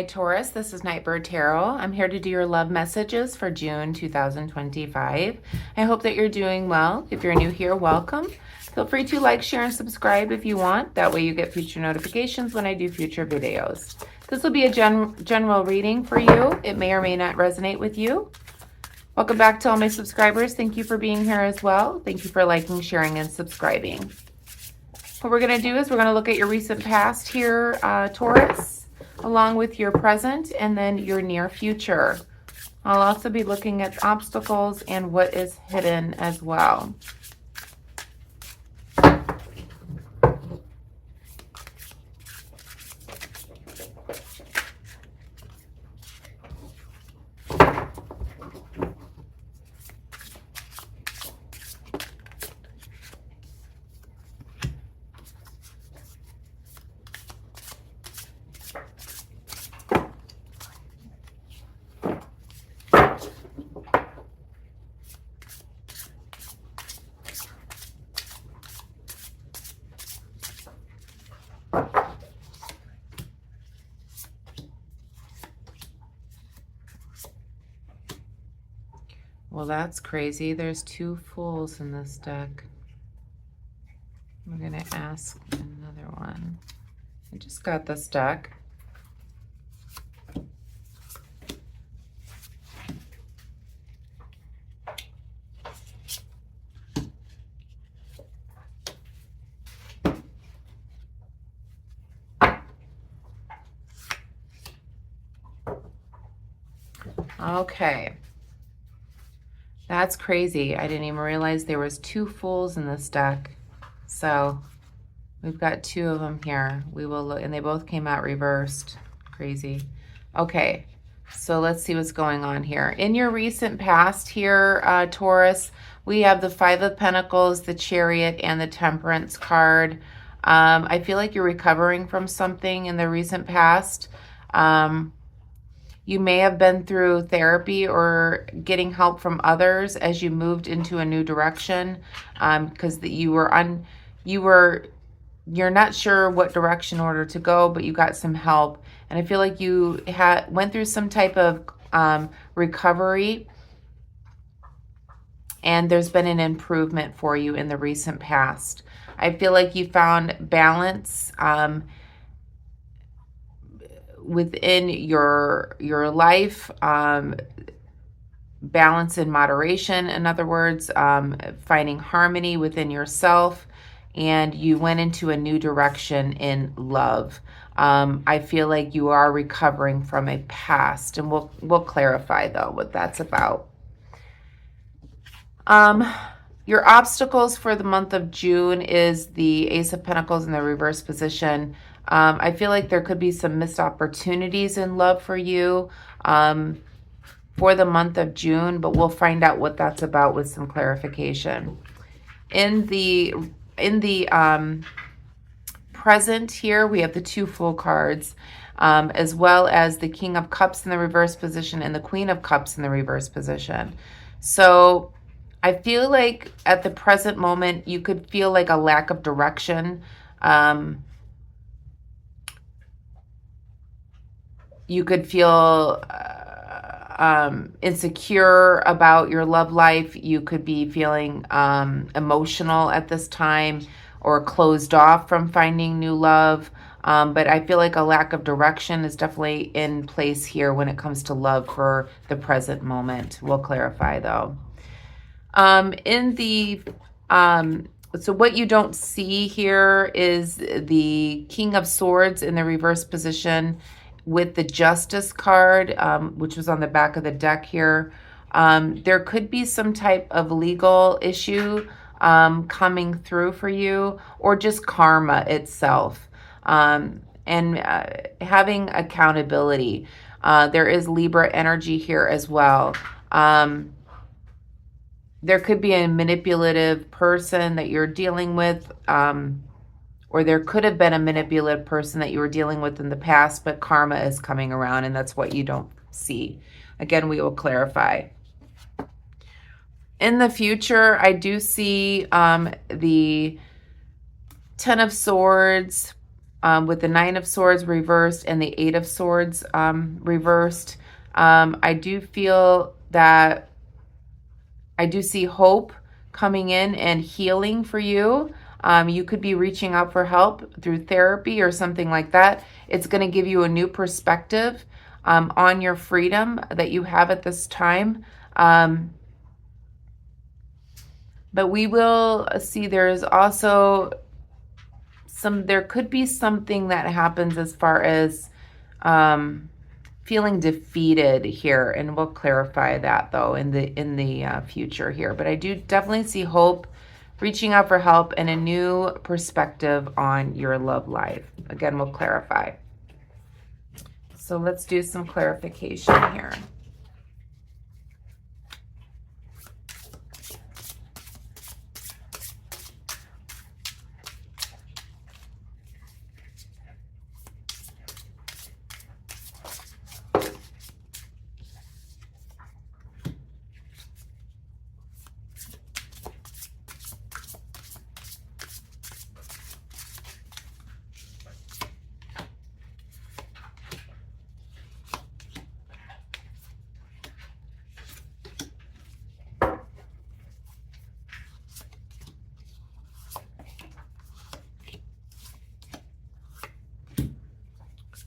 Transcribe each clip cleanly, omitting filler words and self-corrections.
Hi Taurus, this is Nightbird Tarot. I'm here to do your love messages for June 2025. I hope that you're doing well. If you're new here, welcome. Feel free to like, share, and subscribe if you want. That way you get future notifications when I do future videos. This will be a general reading for you. It may or may not resonate with you. Welcome back to all my subscribers. Thank you for being here as well. Thank you for liking, sharing, and subscribing. What we're going to do is we're going to look at your recent past here, Taurus, along with your present and then your near future. I'll also be looking at obstacles and what is hidden as well. Well, that's crazy. There's two fools in this deck. I'm going to ask another one. I just got this deck. Okay. That's crazy. I didn't even realize there was two fools in this deck. So we've got two of them here. We will look, and they both came out reversed. Crazy. Okay, so let's see what's going on here. In your recent past here, Taurus, we have the Five of Pentacles, the Chariot, and the Temperance card. I feel like you're recovering from something in the recent past. You may have been through therapy or getting help from others as you moved into a new direction, because you're not sure what direction order to go, but you got some help. And I feel like you went through some type of recovery, and there's been an improvement for you in the recent past. I feel like you found balance within your life, balance in moderation, in other words, finding harmony within yourself, and you went into a new direction in love. I feel like you are recovering from a past, and we'll clarify though what that's about. Your obstacles for the month of June is the Ace of Pentacles in the reverse position. I feel like there could be some missed opportunities in love for you for the month of June, but we'll find out what that's about with some clarification. In the present here, we have the two Fool cards, as well as the King of Cups in the reverse position and the Queen of Cups in the reverse position. So I feel like at the present moment, you could feel like a lack of direction. You could feel insecure about your love life. You could be feeling emotional at this time or closed off from finding new love. But I feel like a lack of direction is definitely in place here when it comes to love for the present moment. We'll clarify though. So what you don't see here is the King of Swords in the reverse position with the Justice card, which was on the back of the deck here. There could be some type of legal issue coming through for you, or just karma itself, and having accountability. There is Libra energy here as well. There could be a manipulative person that you're dealing with, or there could have been a manipulative person that you were dealing with in the past, but karma is coming around, and that's what you don't see. Again, we will clarify. In the future, I do see the Ten of Swords, with the Nine of Swords reversed and the Eight of Swords reversed. I do feel that I do see hope coming in and healing for you. You could be reaching out for help through therapy or something like that. It's going to give you a new perspective on your freedom that you have at this time. But we will see there's also there could be something that happens as far as feeling defeated here, and we'll clarify that though in the future here. But I do definitely see hope, reaching out for help, and a new perspective on your love life. Again, we'll clarify. So let's do some clarification here.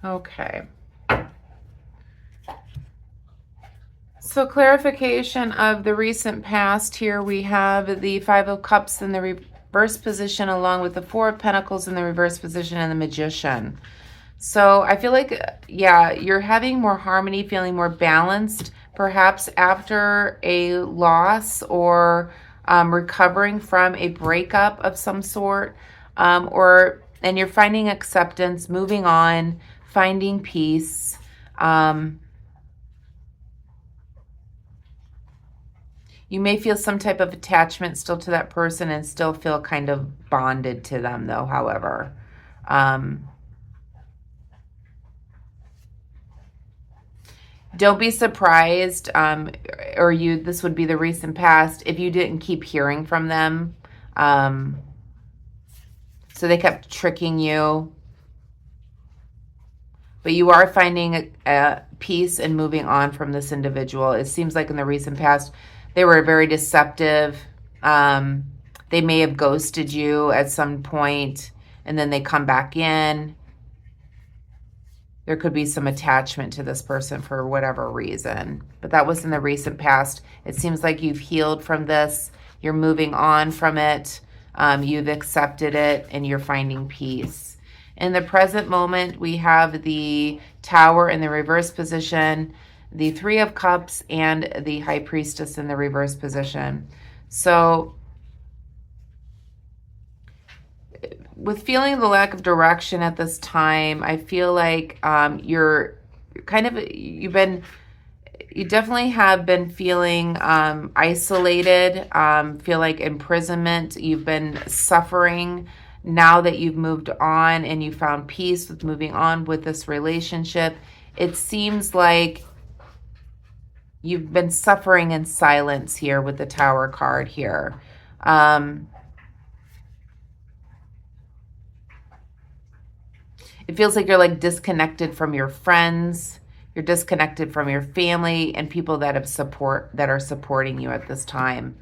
Okay. So clarification of the recent past here, we have the Five of Cups in the reverse position along with the Four of Pentacles in the reverse position and the Magician. So I feel like, yeah, you're having more harmony, feeling more balanced, perhaps after a loss or recovering from a breakup of some sort, and you're finding acceptance, moving on, finding peace. You may feel some type of attachment still to that person and still feel kind of bonded to them though, however. Don't be surprised, this would be the recent past, if you didn't keep hearing from them. So they kept tricking you. But you are finding a peace and moving on from this individual. It seems like in the recent past, they were very deceptive. They may have ghosted you at some point, and then they come back in. There could be some attachment to this person for whatever reason. But that was in the recent past. It seems like you've healed from this. You're moving on from it. You've accepted it, and you're finding peace. In the present moment, we have the Tower in the reverse position, the Three of Cups, and the High Priestess in the reverse position. So with feeling the lack of direction at this time, I feel like you definitely have been feeling isolated, feel like imprisonment. You've been suffering. Now that you've moved on and you found peace with moving on with this relationship, it seems like you've been suffering in silence here with the Tower card here. It feels like you're like disconnected from your friends. You're disconnected from your family and people that are supporting you at this time.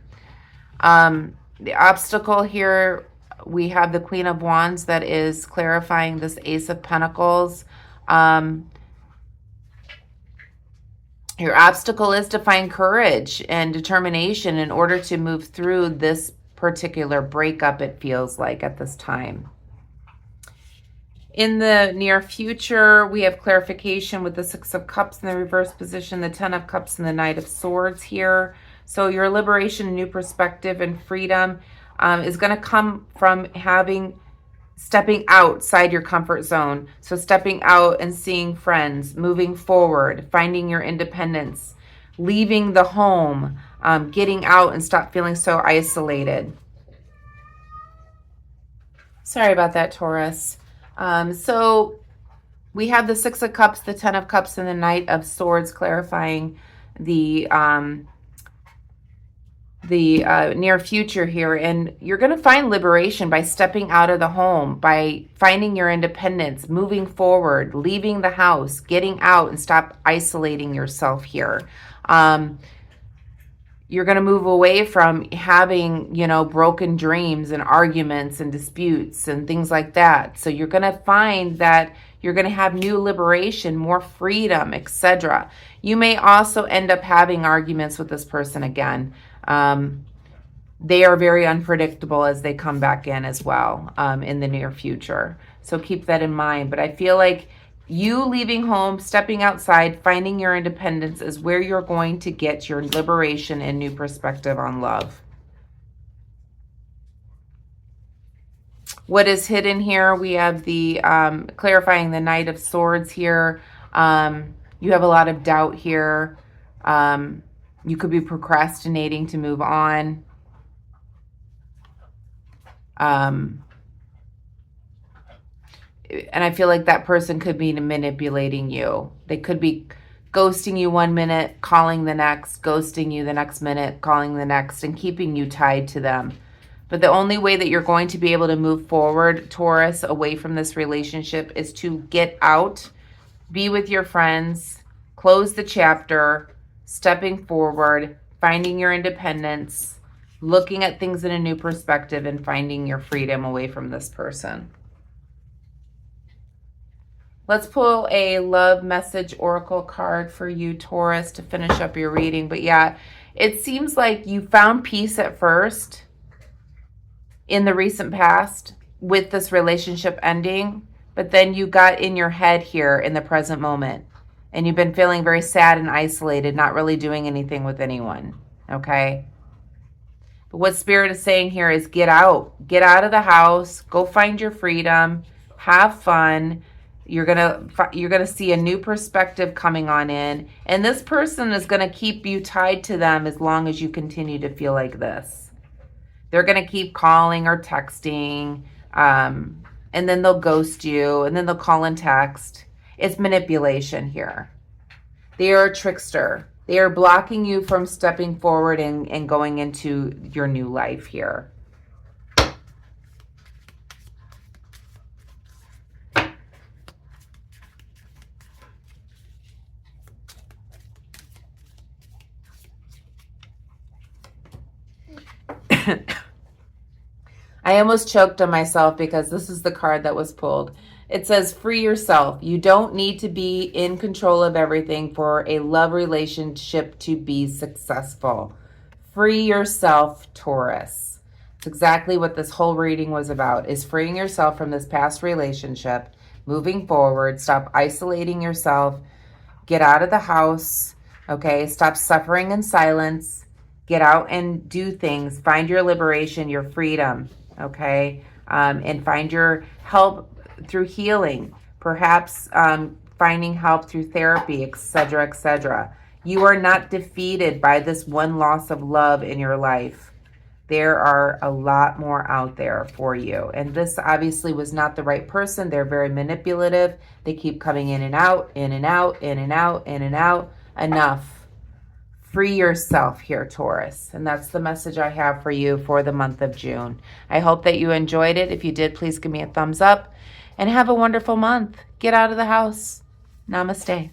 The obstacle here, we have the Queen of Wands that is clarifying this Ace of Pentacles. Your obstacle is to find courage and determination in order to move through this particular breakup, it feels like, at this time. In the near future, we have clarification with the Six of Cups in the reverse position, the Ten of Cups, and the Knight of Swords here. So your liberation, a new perspective, and freedom is going to come from stepping outside your comfort zone. So stepping out and seeing friends, moving forward, finding your independence, leaving the home, getting out and stop feeling so isolated. Sorry about that, Taurus. So we have the Six of Cups, the Ten of Cups, and the Knight of Swords clarifying the near future here, and you're going to find liberation by stepping out of the home, by finding your independence, moving forward, leaving the house, getting out, and stop isolating yourself here. You're going to move away from having, broken dreams and arguments and disputes and things like that. So you're going to find that you're going to have new liberation, more freedom, etc. You may also end up having arguments with this person again. They are very unpredictable as they come back in as well, in the near future. So keep that in mind. But I feel like you leaving home, stepping outside, finding your independence is where you're going to get your liberation and new perspective on love. What is hidden here? We have the clarifying the Knight of Swords here. You have a lot of doubt here. You could be procrastinating to move on. And I feel like that person could be manipulating you. They could be ghosting you one minute, calling the next, ghosting you the next minute, calling the next, and keeping you tied to them. But the only way that you're going to be able to move forward, Taurus, away from this relationship is to get out, be with your friends, close the chapter, stepping forward, finding your independence, looking at things in a new perspective, and finding your freedom away from this person. Let's pull a love message oracle card for you, Taurus, to finish up your reading. But yeah, it seems like you found peace at first in the recent past with this relationship ending, but then you got in your head here in the present moment, and you've been feeling very sad and isolated, not really doing anything with anyone, okay? But what Spirit is saying here is get out of the house, go find your freedom, have fun. You're gonna see a new perspective coming on in, and this person is gonna keep you tied to them as long as you continue to feel like this. They're gonna keep calling or texting, and then they'll ghost you, and then they'll call and text. It's manipulation here. They are a trickster. They are blocking you from stepping forward and going into your new life here. I almost choked on myself because this is the card that was pulled. It says, free yourself. You don't need to be in control of everything for a love relationship to be successful. Free yourself, Taurus. It's exactly what this whole reading was about, is freeing yourself from this past relationship, moving forward, stop isolating yourself, get out of the house, okay? Stop suffering in silence, get out and do things, find your liberation, your freedom, okay? And find your help through healing, perhaps finding help through therapy, etc., etc. You are not defeated by this one loss of love in your life. There are a lot more out there for you. And this obviously was not the right person. They're very manipulative. They keep coming in and out, in and out, in and out, in and out. Enough. Free yourself here, Taurus. And that's the message I have for you for the month of June. I hope that you enjoyed it. If you did, please give me a thumbs up and have a wonderful month. Get out of the house. Namaste.